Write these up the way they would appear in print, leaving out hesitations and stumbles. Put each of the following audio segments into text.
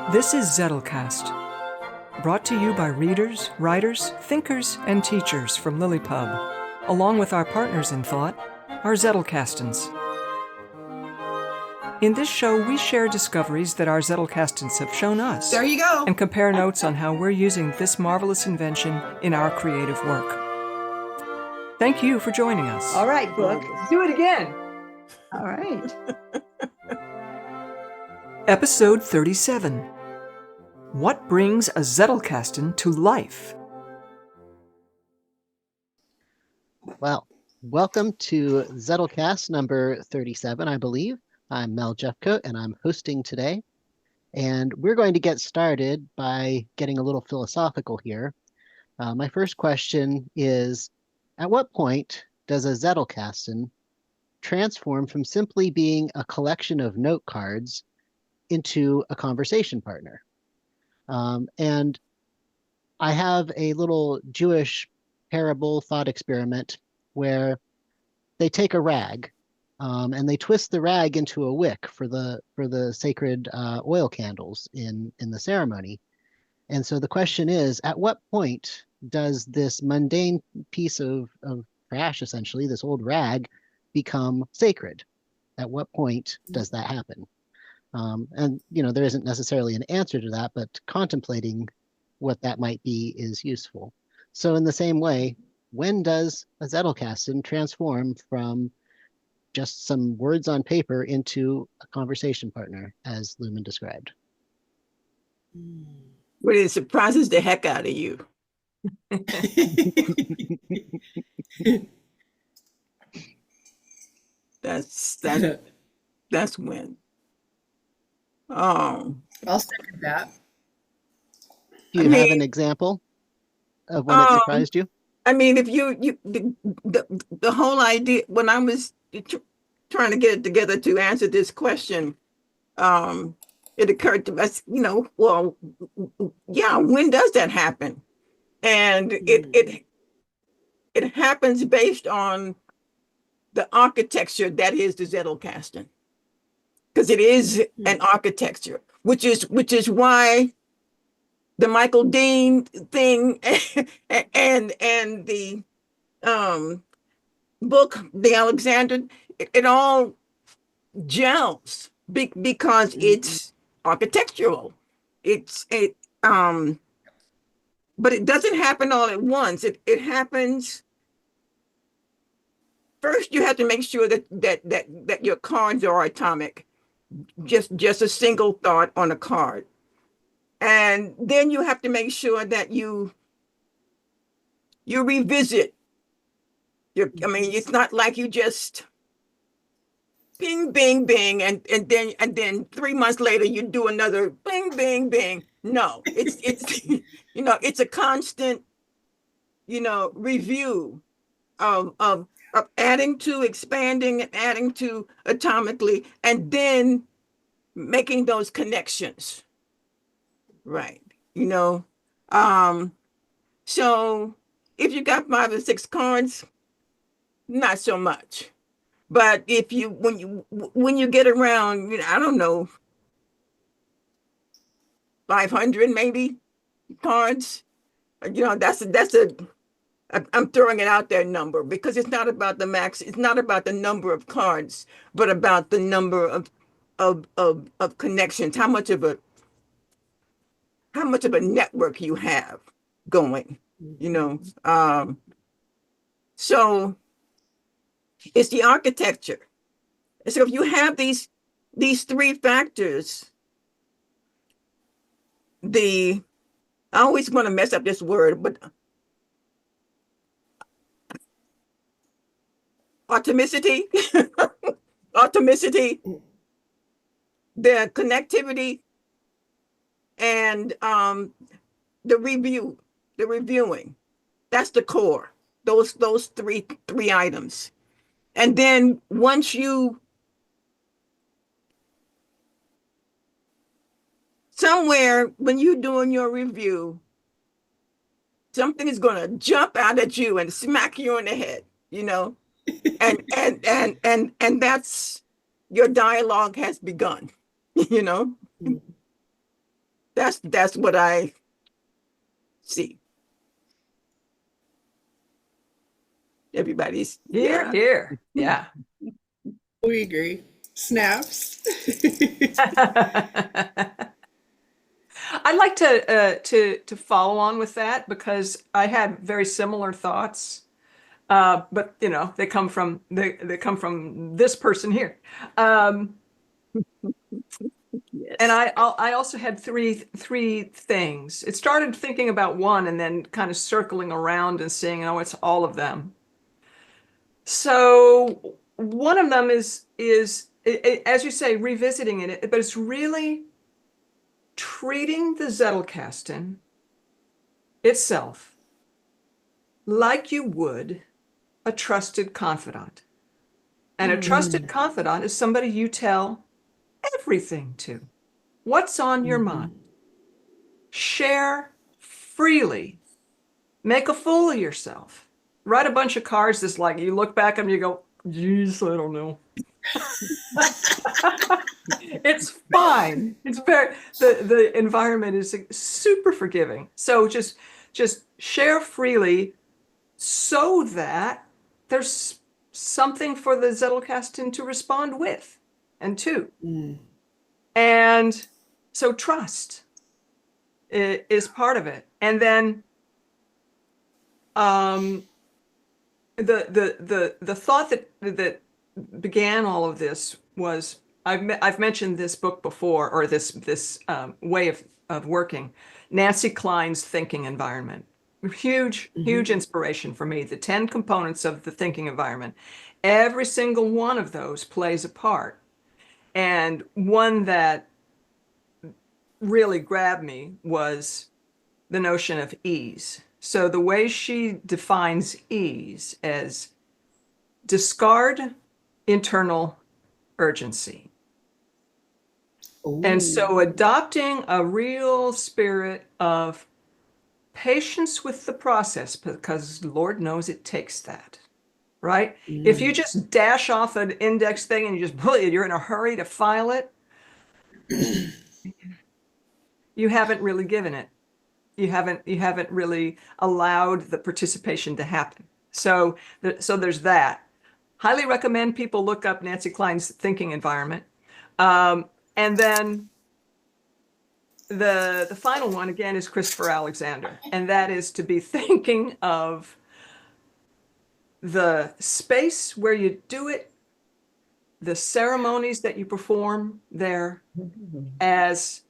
This is Zettelcast, brought to you by readers, writers, thinkers, and teachers from Lilypub, along with our partners in thought, our Zettelkastens. In this show, we share discoveries that our Zettelkastens have shown us. There you go. And compare notes on how we're using this marvelous invention in our creative work. Thank you for joining us. All right, Book. Let's do it again. All right. Episode 37. What brings a Zettelkasten to life? Well, welcome to Zettelcast number 37, I believe. I'm Mel Jeffcoat, and I'm hosting today. And we're going to get started by getting a little philosophical here. My first question is, at what point does a Zettelkasten transform from simply being a collection of note cards into a conversation partner? And I have a little Jewish parable thought experiment where they take a rag and they twist the rag into a wick for the sacred oil candles in the ceremony. And so the question is, at what point does this mundane piece of trash, essentially, this old rag, become sacred? At what point does that happen? And, there isn't necessarily an answer to that, but contemplating what that might be is useful. So in the same way, when does a Zettelkasten transform from just some words on paper into a conversation partner, as Lumen described? Well, it surprises the heck out of you. That's when. I'll second that. Do you have an example of when it surprised you? I mean, if the whole idea, when I was trying to get it together to answer this question, it occurred to us, well, yeah, when does that happen? And it happens based on the architecture that is the Zettelkasten, because it is an architecture, which is why the Michael Dean thing and the book, The Alexander, it all gels because it's architectural. But it doesn't happen all at once. It happens. First, you have to make sure that your cards are atomic, just a single thought on a card. And then you have to make sure that you revisit. It's not like you just bing, bing, bing, and then 3 months later you do another bing, bing, bing. No, it's it's a constant, review of adding to, expanding, and adding to atomically, and then making those connections. Right. So if you got 5 or 6 cards, not so much. But if when you get around, I don't know, 500 maybe cards, I'm throwing it out there number, because it's not about the max. It's not about the number of cards, but about the number of connections. How much of a network you have going, so it's the architecture. And so if you have these 3 factors, I always want to mess up this word, but atomicity, the connectivity, and the reviewing. That's the core. Those three items. And then once somewhere when you're doing your review, something is going to jump out at you and smack you in the head, and that's your dialogue has begun, that's what I see. Everybody's Here, here. Yeah. We agree. Snaps. I'd like to follow on with that because I had very similar thoughts, but you know they come from they come from this person here, yes. and I also had three things. It started thinking about one and then kind of circling around and saying, oh, it's all of them. So one of them is as you say, revisiting it, but it's really treating the Zettelkasten itself like you would a trusted confidant. And a trusted confidant is somebody you tell everything to. What's on your mind? Share freely. Make a fool of yourself. Write a bunch of cards that's like, you look back and you go, geez, I don't know. It's fine. It's very the environment is super forgiving. So just share freely so that there's something for the Zettelkasten to respond with and to. And so trust is part of it. And then the thought that began all of this was I've mentioned this book before, or this way of working, Nancy Klein's thinking environment. Huge inspiration for me. The 10 components of the thinking environment. Every single one of those plays a part. And one that really grabbed me was the notion of ease. So the way she defines ease as discard internal urgency. Ooh. And so adopting a real spirit of patience with the process, because Lord knows it takes that, right? If you just dash off an index thing and you just pull it, you're in a hurry to file it, you haven't really given it. You haven't really allowed the participation to happen. So there's that. Highly recommend people look up Nancy Klein's thinking environment. And then the final one, again, is Christopher Alexander. And that is to be thinking of the space where you do it, the ceremonies that you perform there, as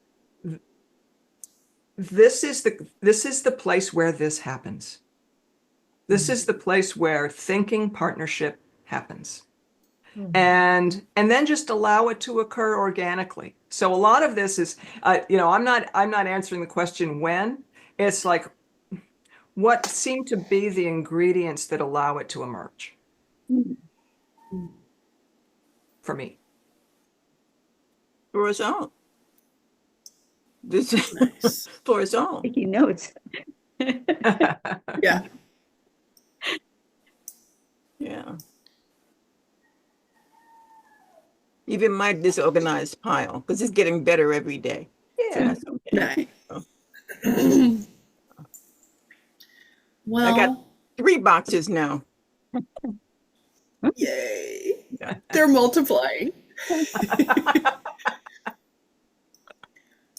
this is the place where this happens. This is the place where thinking partnership happens. And then just allow it to occur organically. So a lot of this is, I'm not answering the question when. It's like what seem to be the ingredients that allow it to emerge. For me. For us all. This is Nice. for us all. Taking notes. Yeah. Yeah. Even my disorganized pile, because it's getting better every day. So Yeah. that's okay. Nice. Well, I got 3 boxes now. yay. Yeah. They're multiplying.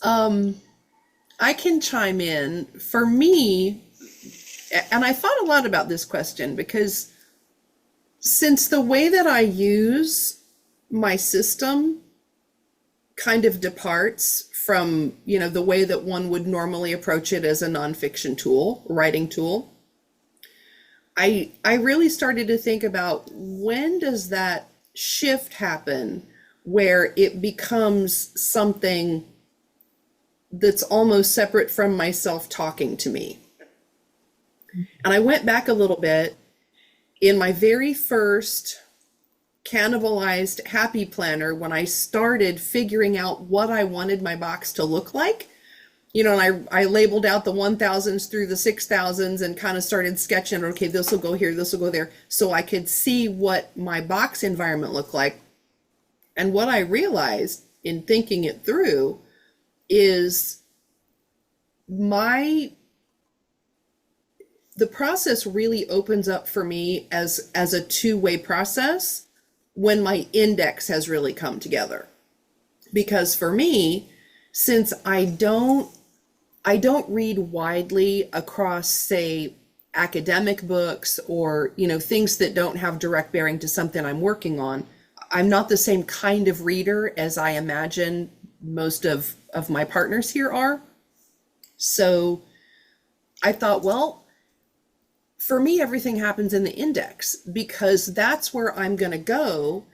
I can chime in. For me, and I thought a lot about this question because since the way that I use my system kind of departs from, the way that one would normally approach it as a nonfiction tool, writing tool, I really started to think about when does that shift happen where it becomes something that's almost separate from myself talking to me. And I went back a little bit in my very first cannibalized happy planner when I started figuring out what I wanted my box to look like. And I labeled out the 1000s through the 6000s and kind of started sketching, okay, this will go here, this will go there, so I could see what my box environment looked like. And what I realized in thinking it through is my the process really opens up for me as a two-way process when my index has really come together. Because for me, since I don't read widely across, say, academic books or, things that don't have direct bearing to something I'm working on, I'm not the same kind of reader as I imagine most of my partners here are. So I thought, well, for me, everything happens in the index because that's where I'm going to go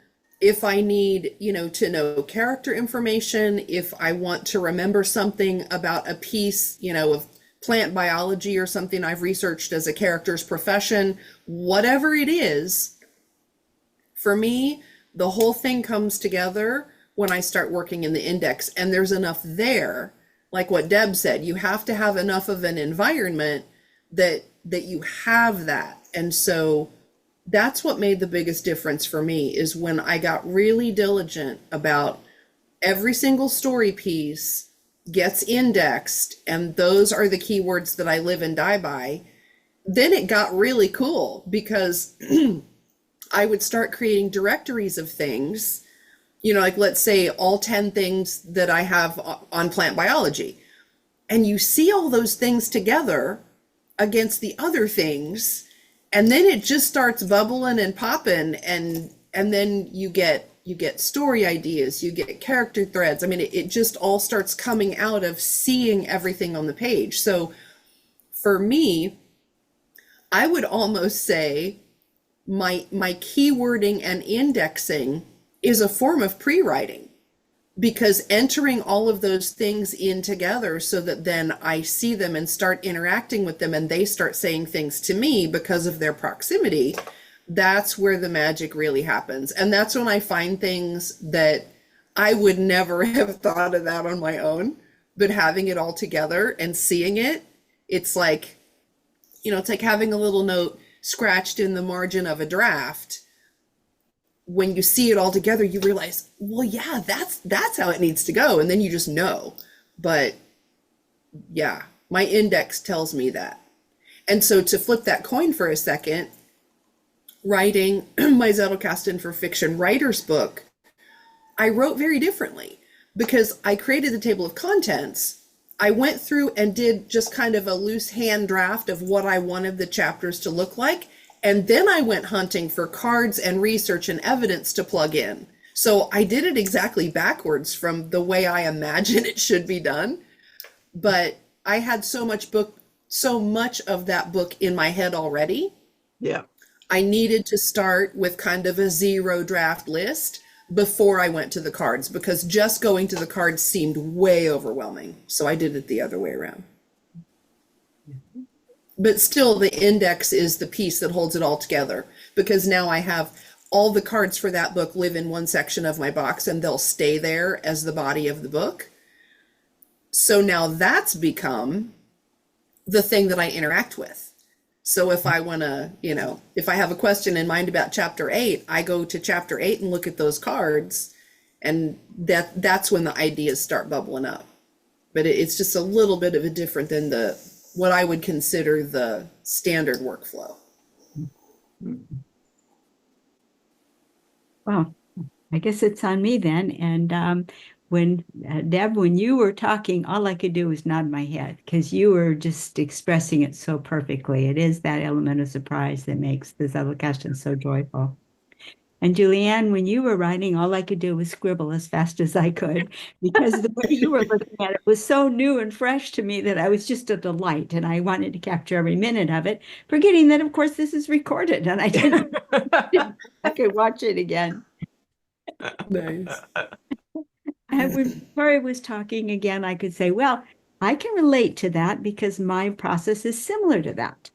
if I need, to know character information, if I want to remember something about a piece, of plant biology or something I've researched as a character's profession, whatever it is. For me, the whole thing comes together when I start working in the index, and there's enough there, like what Deb said, you have to have enough of an environment that you have that. And so that's what made the biggest difference for me, is when I got really diligent about every single story piece gets indexed, and those are the keywords that I live and die by. Then it got really cool because I would start creating directories of things, like let's say all 10 things that I have on plant biology. And you see all those things together against the other things, and then it just starts bubbling and popping, and then you get story ideas, you get character threads. I mean, it just all starts coming out of seeing everything on the page. So for me, I would almost say my keywording and indexing is a form of pre-writing, because entering all of those things in together so that then I see them and start interacting with them and they start saying things to me because of their proximity, that's where the magic really happens. And that's when I find things that I would never have thought of that on my own, but having it all together and seeing it, it's like, it's like having a little note scratched in the margin of a draft. When you see it all together, you realize, well, yeah, that's how it needs to go. And then you just know. But yeah, my index tells me that. And so to flip that coin for a second, writing my Zettelkasten for Fiction writer's book, I wrote very differently because I created the table of contents. I went through and did just kind of a loose hand draft of what I wanted the chapters to look like. And then I went hunting for cards and research and evidence to plug in. So I did it exactly backwards from the way I imagine it should be done. But I had so much of that book in my head already. Yeah. I needed to start with kind of a zero draft list before I went to the cards, because just going to the cards seemed way overwhelming. So I did it the other way around. But still, the index is the piece that holds it all together, because now I have all the cards for that book live in one section of my box and they'll stay there as the body of the book. So now that's become the thing that I interact with. So if I want to, if I have a question in mind about chapter 8, I go to chapter 8 and look at those cards, and that's when the ideas start bubbling up. But it's just a little bit of a different than what I would consider the standard workflow. Well, I guess it's on me then. And when Deb, when you were talking, all I could do was nod my head because you were just expressing it so perfectly. It is that element of surprise that makes the Zettelkasten so joyful. And Julianne, when you were writing, all I could do was scribble as fast as I could, because the way you were looking at it was so new and fresh to me that I was just a delight, and I wanted to capture every minute of it, forgetting that, of course, this is recorded, and I could watch it again. Nice. And when Victoria was talking again, I could say, well, I can relate to that because my process is similar to that.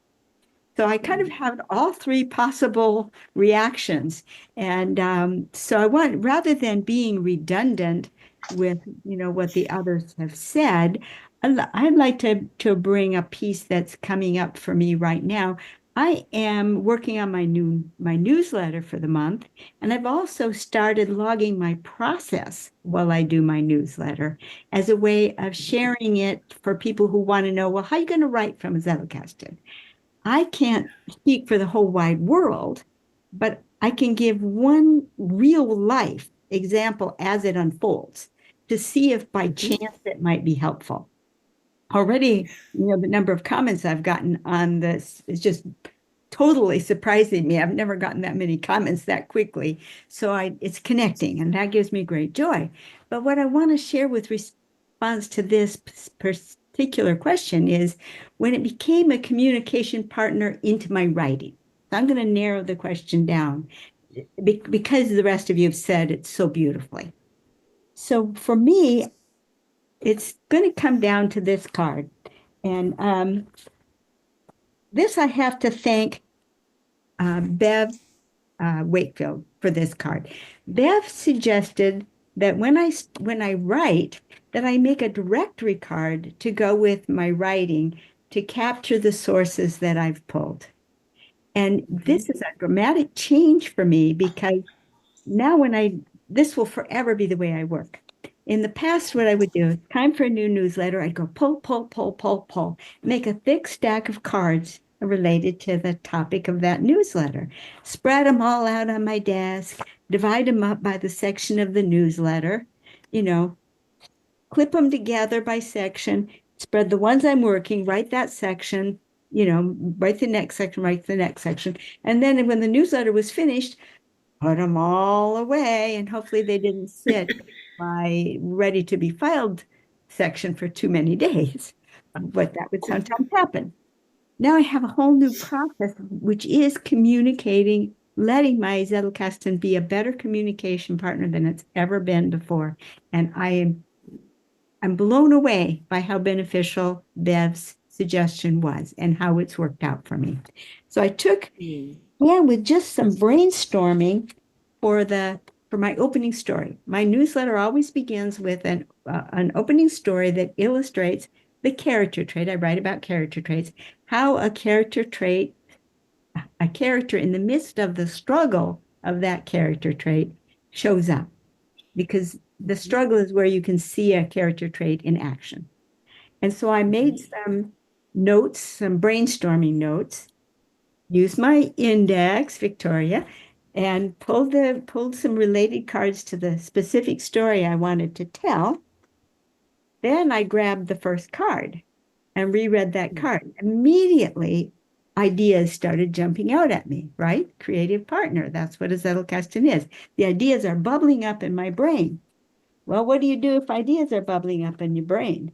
So I kind of had all three possible reactions. And so I want, rather than being redundant with, what the others have said, I'd like to bring a piece that's coming up for me right now. I am working on my newsletter for the month, and I've also started logging my process while I do my newsletter as a way of sharing it for people who want to know, well, how are you going to write from a Zettelkasten? I can't speak for the whole wide world, but I can give one real life example as it unfolds to see if by chance it might be helpful. Already, the number of comments I've gotten on this is just totally surprising me. I've never gotten that many comments that quickly. So it's connecting, and that gives me great joy. But what I want to share with response to this particular question is when it became a communication partner into my writing. So I'm going to narrow the question down because the rest of you have said it so beautifully. So for me, it's going to come down to this card. And this I have to thank Bev Wakefield for this card. Bev suggested that when I write, that I make a directory card to go with my writing to capture the sources that I've pulled. And this is a dramatic change for me because now this will forever be the way I work. In the past, what I would do, time for a new newsletter, I'd go pull, pull, pull, pull, pull, make a thick stack of cards related to the topic of that newsletter, spread them all out on my desk, divide them up by the section of the newsletter, clip them together by section, spread the ones I'm working, write that section, write the next section, write the next section. And then when the newsletter was finished, put them all away, and hopefully they didn't sit my ready to be filed section for too many days. But that would sometimes happen. Now I have a whole new process, which is communicating, letting my Zettelkasten be a better communication partner than it's ever been before. And I'm blown away by how beneficial Bev's suggestion was and how it's worked out for me. So I took with just some brainstorming for my opening story. My newsletter always begins with an opening story that illustrates the character trait. I write about character traits, how a character in the midst of the struggle of that character trait shows up, because the struggle is where you can see a character trait in action. And so I made some notes, some brainstorming notes, used my index, Victoria, and pulled some related cards to the specific story I wanted to tell. Then I grabbed the first card and reread that card. Immediately, ideas started jumping out at me, right? Creative partner. That's what a Zettelkasten is. The ideas are bubbling up in my brain. Well, what do you do if ideas are bubbling up in your brain?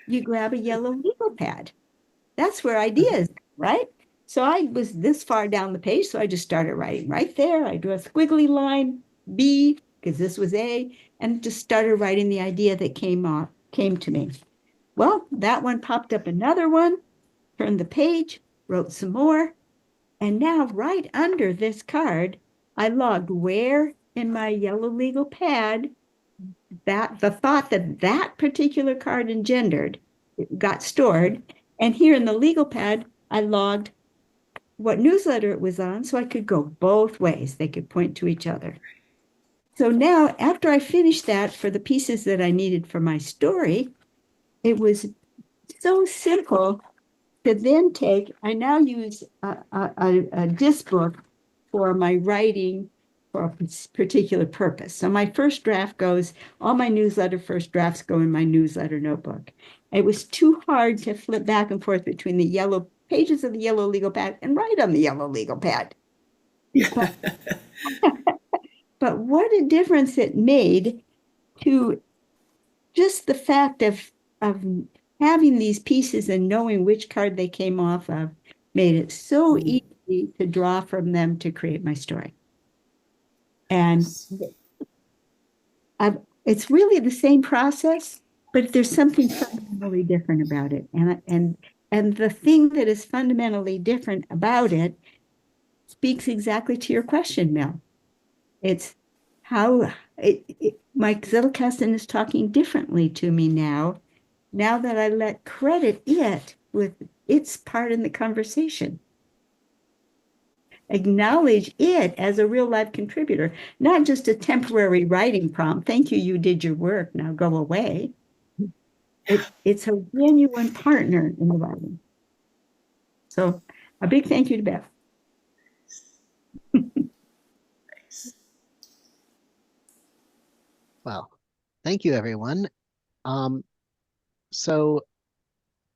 You grab a yellow legal pad. That's where ideas, right? So I was this far down the page, so I just started writing right there. I drew a squiggly line, B, because this was A, and just started writing the idea that came to me. Well, that one popped up another one, turned the page, wrote some more, and now right under this card, I logged where in my yellow legal pad that the thought that particular card engendered got stored. And here in the legal pad, I logged what newsletter it was on, so I could go both ways. They could point to each other. So now, after I finished that for the pieces that I needed for my story, it was so simple to then I now use a disc book for my writing for a particular purpose. So my first draft all my newsletter first drafts go in my newsletter notebook. It was too hard to flip back and forth between the yellow pages of the yellow legal pad and write on the yellow legal pad. But what a difference it made to just the fact of having these pieces and knowing which card they came off of made it so easy to draw from them to create my story. And it's really the same process, but there's something fundamentally different about it. And the thing that is fundamentally different about it speaks exactly to your question, Mel. It's how my Zettelkasten is talking differently to me now that I let credit it with its part in the conversation. acknowledge it as a real life contributor, not just a temporary writing prompt. Thank you, you did your work. Now go away. It's a genuine partner in the writing. So a big thank you to Beth. Well, thank you, everyone. So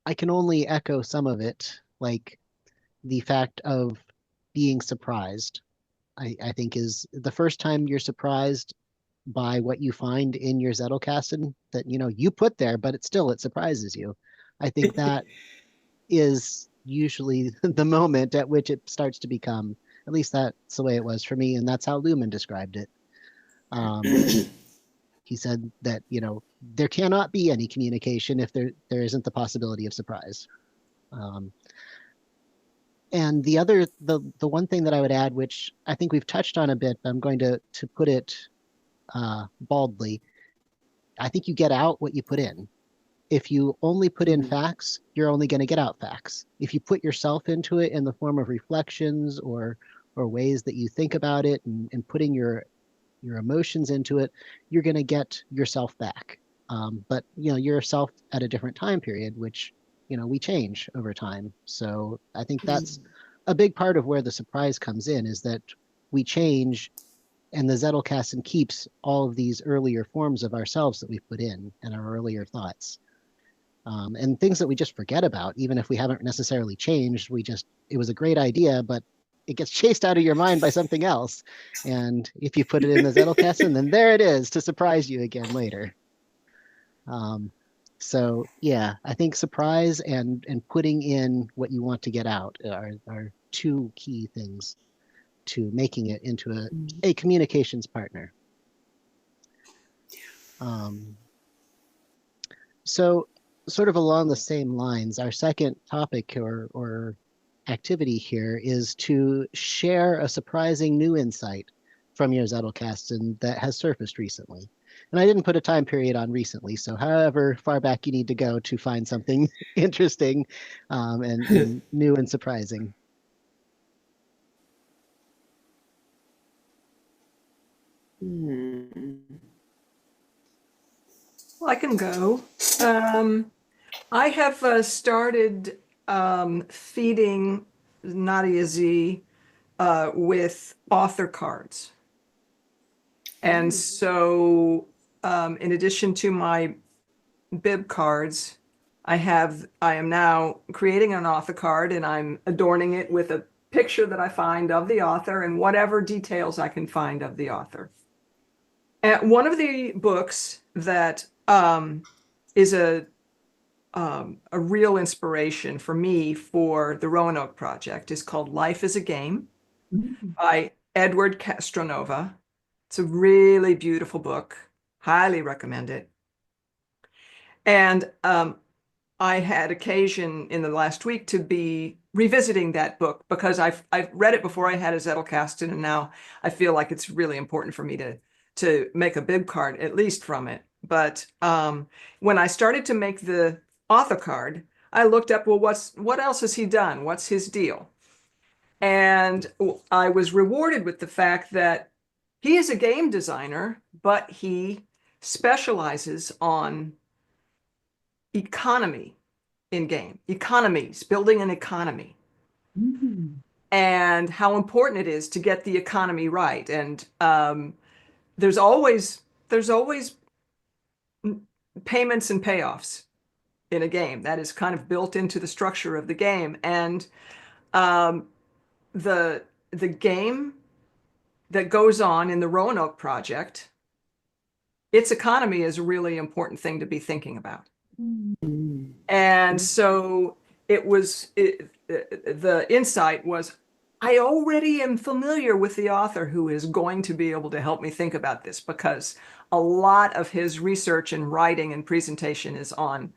I can only echo some of it, like the fact of being surprised. I think is the first time you're surprised by what you find in your Zettelkasten that you put there, but it surprises you. I think that is usually the moment at which it starts to become, at least that's the way it was for me, and that's how Lumen described it. He said that there cannot be any communication if there isn't the possibility of surprise. And the one thing that I would add, which I think we've touched on a bit, but I'm going to put it baldly. I think you get out what you put in. If you only put in facts, you're only going to get out facts. If you put yourself into it in the form of reflections or ways that you think about it and putting your emotions into it, you're going to get yourself back. But yourself at a different time period, which we change over time. So I think that's a big part of where the surprise comes in, is that we change, and the Zettelkasten keeps all of these earlier forms of ourselves that we've put in and our earlier thoughts. And things that we just forget about, even if we haven't necessarily changed, it was a great idea, but it gets chased out of your mind by something else. And if you put it in the Zettelkasten, then there it is to surprise you again later. So yeah, I think surprise and putting in what you want to get out are two key things to making it into a communications partner. So sort of along the same lines, our second topic or activity here is to share a surprising new insight from your Zettelkasten that has surfaced recently. And I didn't put a time period on recently, so however far back you need to go to find something interesting and new and surprising. Well, I can go. I have started feeding Nadia Z with author cards. And so in addition to my bib cards, I am now creating an author card, and I'm adorning it with a picture that I find of the author and whatever details I can find of the author. And one of the books that is a real inspiration for me for the Roanoke Project is called Life is a Game by Edward Castronova. It's a really beautiful book. Highly recommend it. And I had occasion in the last week to be revisiting that book because I've read it before I had a Zettelkasten, and now I feel like it's really important for me to make a bib card, at least from it. But when I started to make the author card, I looked up, well, what else has he done? What's his deal? And I was rewarded with the fact that he is a game designer, but he specializes on economy in game, economies, building an economy, and how important it is to get the economy right. And there's always payments and payoffs in a game. That is kind of built into the structure of the game. And the game that goes on in the Roanoke Project, its economy is a really important thing to be thinking about. And so the insight was, I already am familiar with the author who is going to be able to help me think about this, because a lot of his research and writing and presentation is on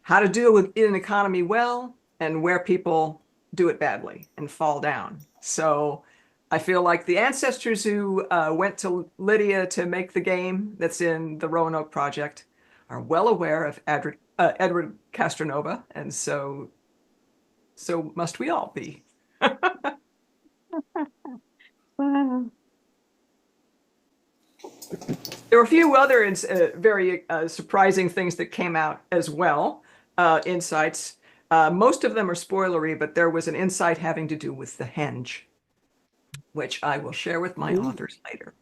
how to deal with an economy well and where people do it badly and fall down. So I feel like the ancestors who went to Lydia to make the game that's in the Roanoke Project are well aware of Edward Castronova, and so must we all be. Wow. There were a few other very surprising things that came out as well, insights. Most of them are spoilery, but there was an insight having to do with the henge, which I will share with my authors later.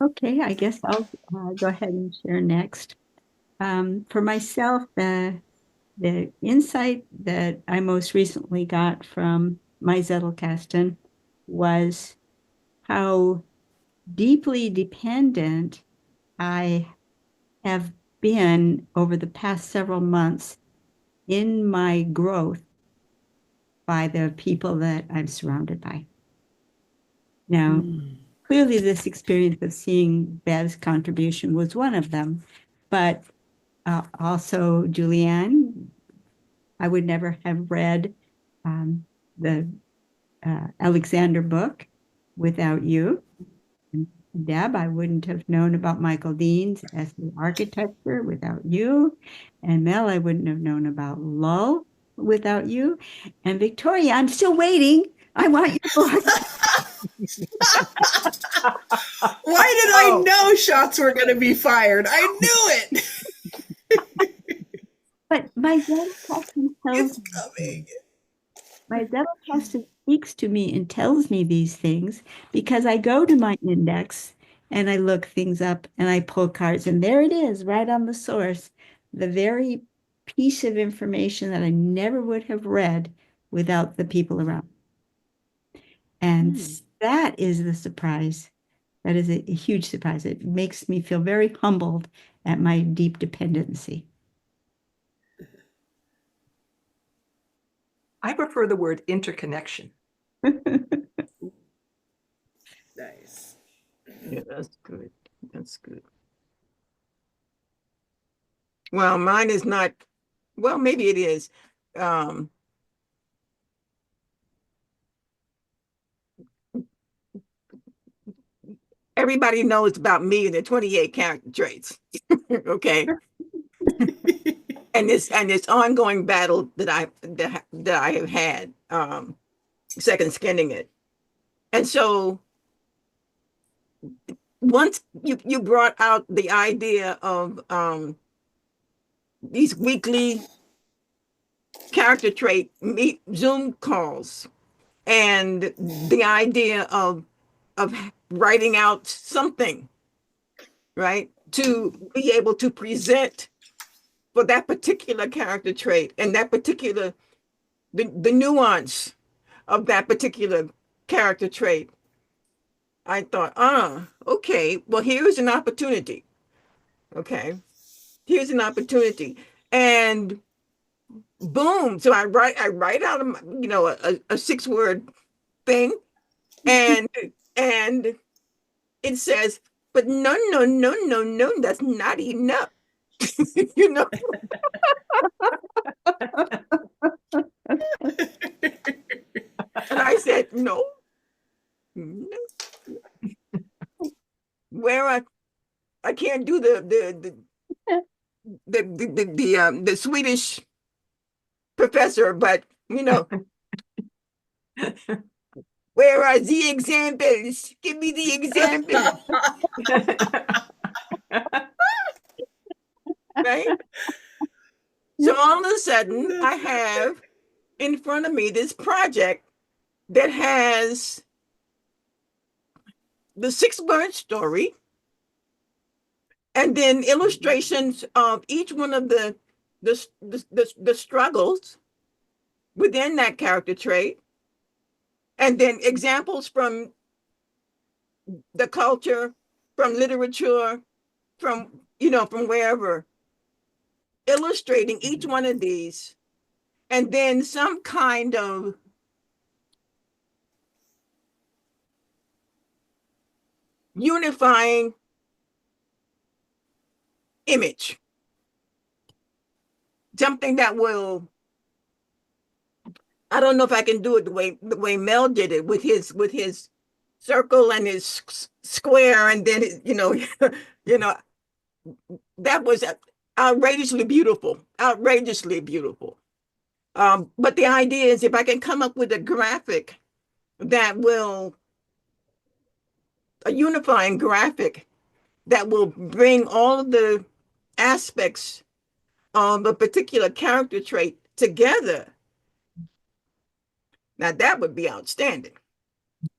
Okay, I guess I'll go ahead and share next. For myself, the insight that I most recently got from my Zettelkasten was how deeply dependent I have been over the past several months in my growth by the people that I'm surrounded by. Now, clearly this experience of seeing Bev's contribution was one of them, but also Julianne, I would never have read the Alexander book without you. And Deb, I wouldn't have known about Michael Dean's ethnic architecture without you. And Mel, I wouldn't have known about Lull without you. And Victoria, I'm still waiting. I want your book. Why did I know shots were going to be fired? I knew it. But my Zettelkasten tells It's coming. my Zettelkasten speaks to me and tells me these things because I go to my index and I look things up and I pull cards, and there it is, right on the source, the very piece of information that I never would have read without the people around. And that is the surprise. That is a huge surprise. It makes me feel very humbled at my deep dependency. I prefer the word interconnection. Nice. Yeah, that's good. That's good. Well, mine is not, well, maybe it is. Everybody knows about me and the 28 character traits. Okay. And this ongoing battle that I have had, second skinning it. And so once you brought out the idea of these weekly character trait Zoom calls, and the idea of writing out something, right, to be able to present for that particular character trait and that particular the nuance of that particular character trait, I thought, okay, well, here's an opportunity. Okay, here's an opportunity. And boom, so I write out a 6-word thing, and it says, but no, that's not enough. You know. And I said, no. Where I can't do the Swedish professor, but where are the examples? Give me the examples. Right? So all of a sudden, I have in front of me this project that has the 6-word story, and then illustrations of each one of the struggles within that character trait, and then examples from the culture, from literature, from wherever, illustrating each one of these, and then some kind of unifying image, something that will, I don't know if I can do it the way Mel did it with his circle and his square, and then that was outrageously beautiful, outrageously beautiful. But the idea is if I can come up with a graphic that will, a unifying graphic that will bring all of the aspects of a particular character trait together, now that would be outstanding.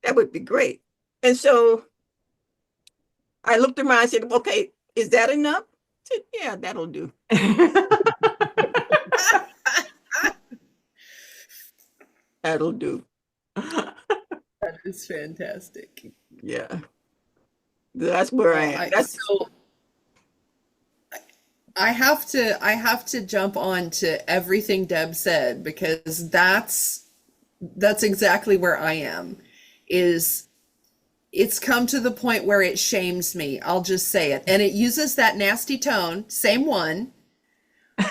That would be great. And so I looked around and said, okay, is that enough? I said, yeah, that'll do. That'll do. That is fantastic. Yeah. That's where I am. That's So I have to jump on to everything Deb said because that's exactly where I am. Is it's come to the point where it shames me. I'll just say it. And it uses that nasty tone, same one.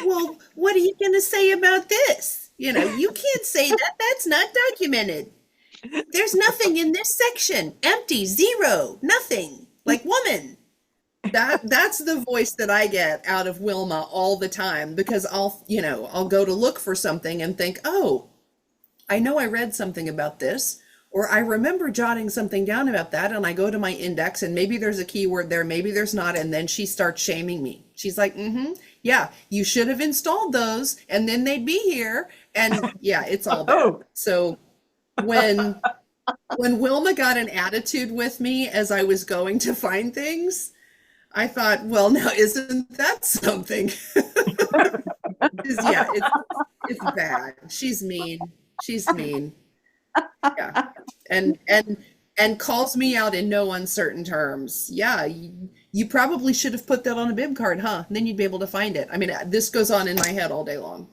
Well, what are you going to say about this? You can't say that. That's not documented. There's nothing in this section. Empty, zero, nothing. Like woman. That's the voice that I get out of Wilma all the time because I'll go to look for something and think, oh, I know I read something about this, or I remember jotting something down about that, and I go to my index and maybe there's a keyword there, maybe there's not, and then she starts shaming me. She's like, yeah, you should have installed those and then they'd be here. And yeah, it's all bad. So when Wilma got an attitude with me as I was going to find things, I thought, well, now isn't that something? Yeah, it's bad. She's mean. She's mean. Yeah. And calls me out in no uncertain terms. Yeah, you probably should have put that on a bib card, huh? And then you'd be able to find it. I mean, this goes on in my head all day long.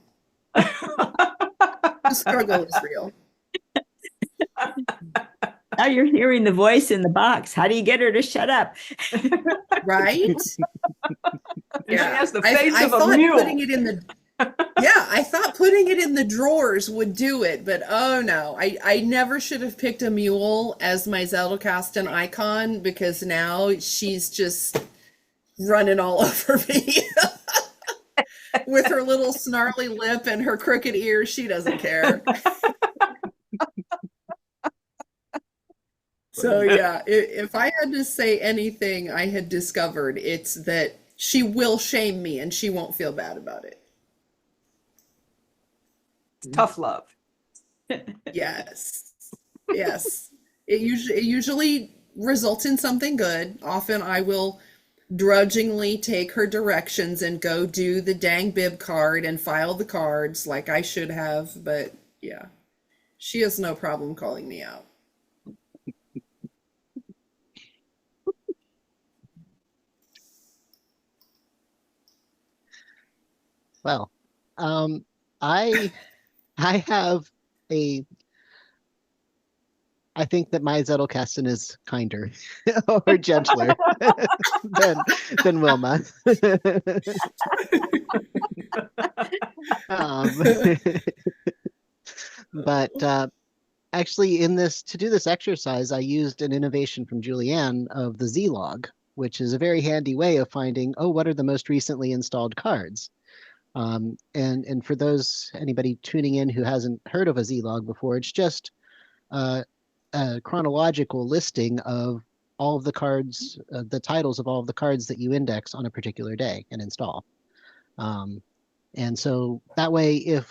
The struggle is real. Now you're hearing the voice in the box. How do you get her to shut up? Right? She has the face of a mule. I thought putting it in the drawers would do it, but oh no, I never should have picked a mule as my Zettelkasten icon because now she's just running all over me. With her little snarly lip and her crooked ears, she doesn't care. So yeah, if I had to say anything I had discovered, it's that she will shame me and she won't feel bad about it. Tough love. Yes. Yes. It usually results in something good. Often I will drudgingly take her directions and go do the dang bib card and file the cards like I should have, but yeah. She has no problem calling me out. Well, I have I think that my Zettelkasten is kinder or gentler than Wilma. But actually, to do this exercise, I used an innovation from Julianne of the Z-log, which is a very handy way of finding, what are the most recently installed cards? And for anybody tuning in who hasn't heard of a Z-log before, it's just a chronological listing of all of the cards, the titles of all of the cards that you index on a particular day and install. And so that way, it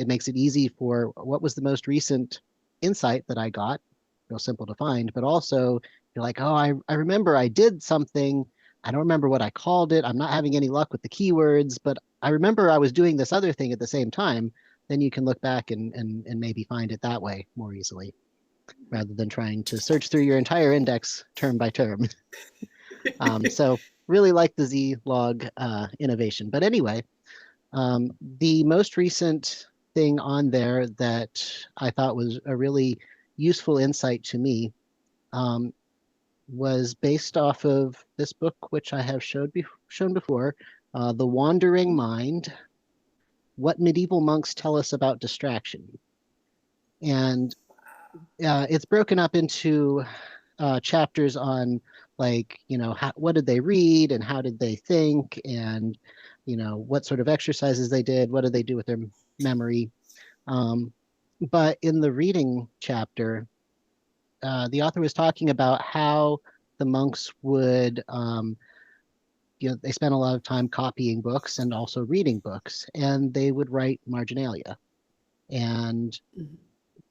makes it easy for what was the most recent insight that I got, real simple to find, but also you're like, I remember I did something. I don't remember what I called it. I'm not having any luck with the keywords, but I remember I was doing this other thing at the same time. Then you can look back and maybe find it that way more easily, rather than trying to search through your entire index term by term. So really like the Z-log innovation. But anyway, the most recent thing on there that I thought was a really useful insight to me was based off of this book, which I have shown before, The Wandering Mind, What Medieval Monks Tell Us About Distraction. And it's broken up into chapters on like, what did they read and how did they think, and, what sort of exercises they did, what did they do with their memory. But in the reading chapter, the author was talking about how the monks would, they spent a lot of time copying books and also reading books, and they would write marginalia. And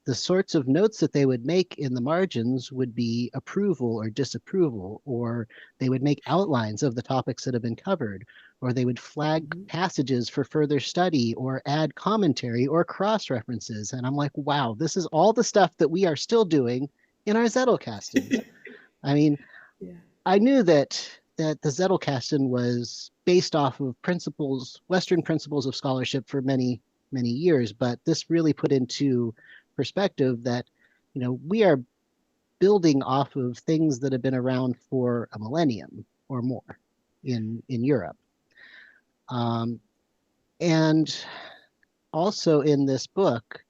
the sorts of notes that they would make in the margins would be approval or disapproval, or they would make outlines of the topics that have been covered, or they would flag passages for further study or add commentary or cross references. And I'm like, wow, this is all the stuff that we are still doing in our Zettelkasten. I mean, Yeah. I knew that the Zettelkasten was based off of Western principles of scholarship for many, many years, but this really put into perspective that, we are building off of things that have been around for a millennium or more in Europe. And also in this book,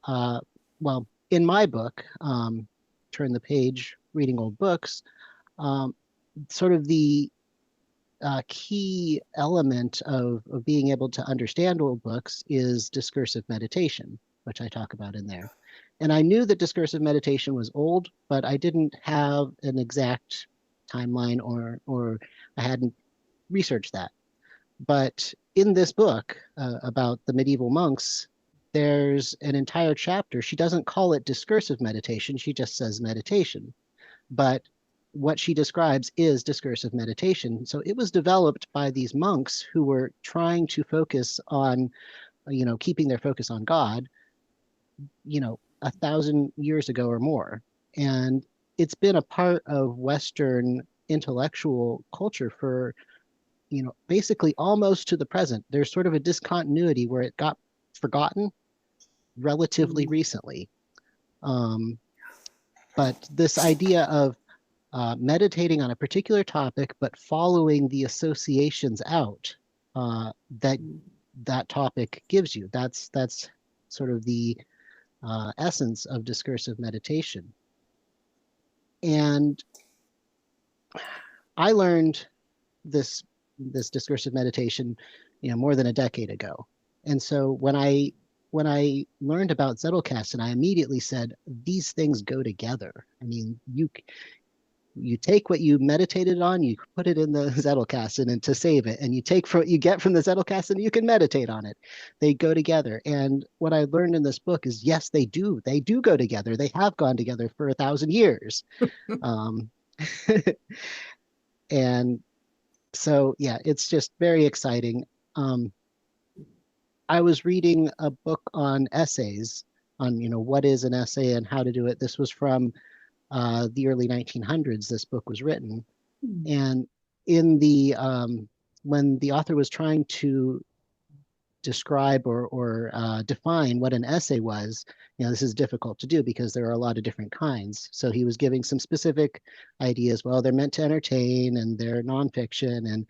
in my book, Turn the Page, Reading Old Books, sort of the key element of being able to understand old books is discursive meditation, which I talk about in there. And I knew that discursive meditation was old, but I didn't have an exact timeline or I hadn't researched that. But in this book about the medieval monks, there's an entire chapter. She doesn't call it discursive meditation. She just says meditation. But what she describes is discursive meditation. So it was developed by these monks who were trying to focus on, keeping their focus on God, 1,000 years ago or more. And it's been a part of Western intellectual culture for, basically almost to the present. There's sort of a discontinuity where it got forgotten relatively recently. But this idea of meditating on a particular topic, but following the associations out that topic gives you. That's sort of the essence of discursive meditation. And I learned this discursive meditation, more than a decade ago. And so when I learned about Zettelkasten, I immediately said, these things go together. I mean, you take what you meditated on, you put it in the Zettelkasten and to save it, and you take from what you get from the Zettelkasten, you can meditate on it. They go together. And what I learned in this book is, yes, they do go together. They have gone together for 1,000 years. And so, yeah, it's just very exciting. I was reading a book on essays on, what is an essay and how to do it. This was from the early 1900s. This book was written. And in the when the author was trying to describe or define what an essay was, this is difficult to do because there are a lot of different kinds. So he was giving some specific ideas. Well, they're meant to entertain and they're nonfiction.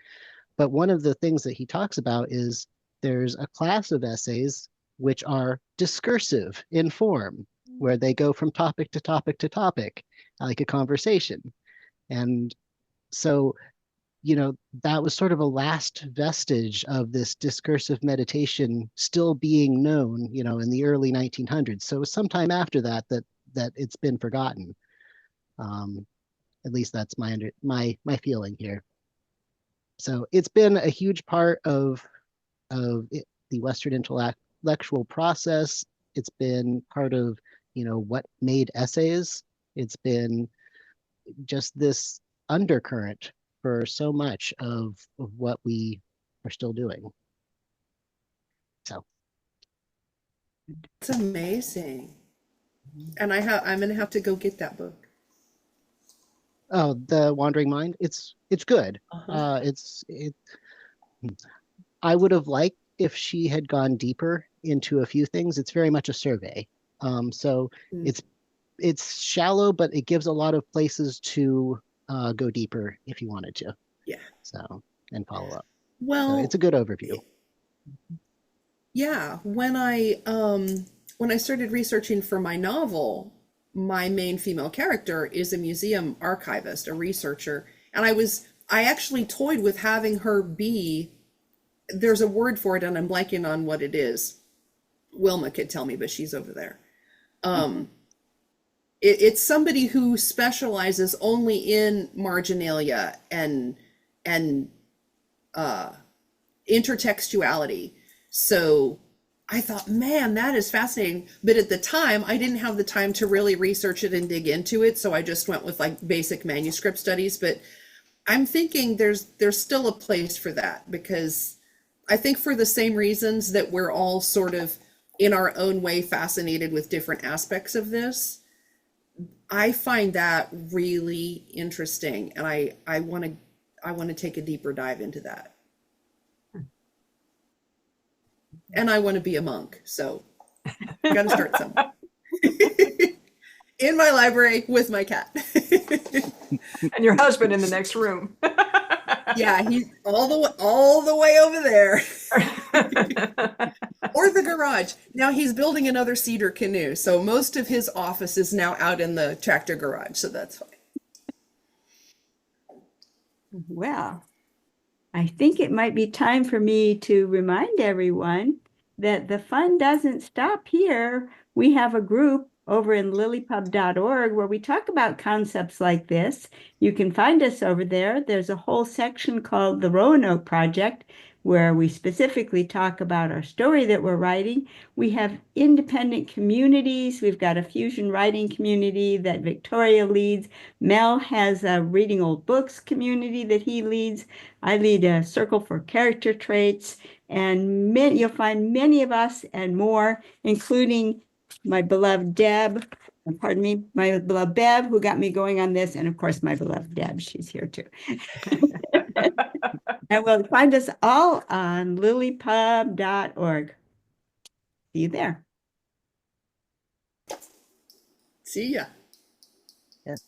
But one of the things that he talks about is there's a class of essays which are discursive in form, where they go from topic to topic to topic, like a conversation. And so, that was sort of a last vestige of this discursive meditation still being known, in the early 1900s. So sometime after that it's been forgotten. At least that's my feeling here. So it's been a huge part of the Western intellectual process. It's been part of, what made essays. It's been just this undercurrent for so much of what we are still doing. So it's amazing. And I'm gonna have to go get that book. Oh, The Wandering Mind. It's good. I would have liked if she had gone deeper into a few things. It's very much a survey. So it's shallow, but it gives a lot of places to go deeper if you wanted to. Yeah. So, and follow up. Well, So it's a good overview. Yeah. When I started researching for my novel, my main female character is a museum archivist, a researcher. And I actually toyed with having her be, there's a word for it and I'm blanking on what it is. Wilma could tell me, but she's over there. It's somebody who specializes only in marginalia and intertextuality. So I thought, man, that is fascinating. But at the time, I didn't have the time to really research it and dig into it. So I just went with like basic manuscript studies. But I'm thinking there's still a place for that, because I think for the same reasons that we're all sort of in our own way fascinated with different aspects of this, I find that really interesting. And I want to take a deeper dive into that. And I want to be a monk, so got to start somewhere. In my library with my cat. And your husband in the next room. Yeah, he's all the way over there. Or the garage. Now he's building another cedar canoe, so most of his office is now out in the tractor garage, so that's fine. Well, I think it might be time for me to remind everyone that the fun doesn't stop here. We have a group over in lilypub.org where we talk about concepts like this. You can find us over there. There's a whole section called the Roanoke Project, where we specifically talk about our story that we're writing. We have independent communities. We've got a fusion writing community that Victoria leads. Mel has a reading old books community that he leads. I lead a circle for character traits, and you'll find many of us and more, including my beloved Deb, pardon me, my beloved Bev, who got me going on this, and of course my beloved Deb, she's here too. And we'll find us all on lilypub.org. See you there. See ya. Yes.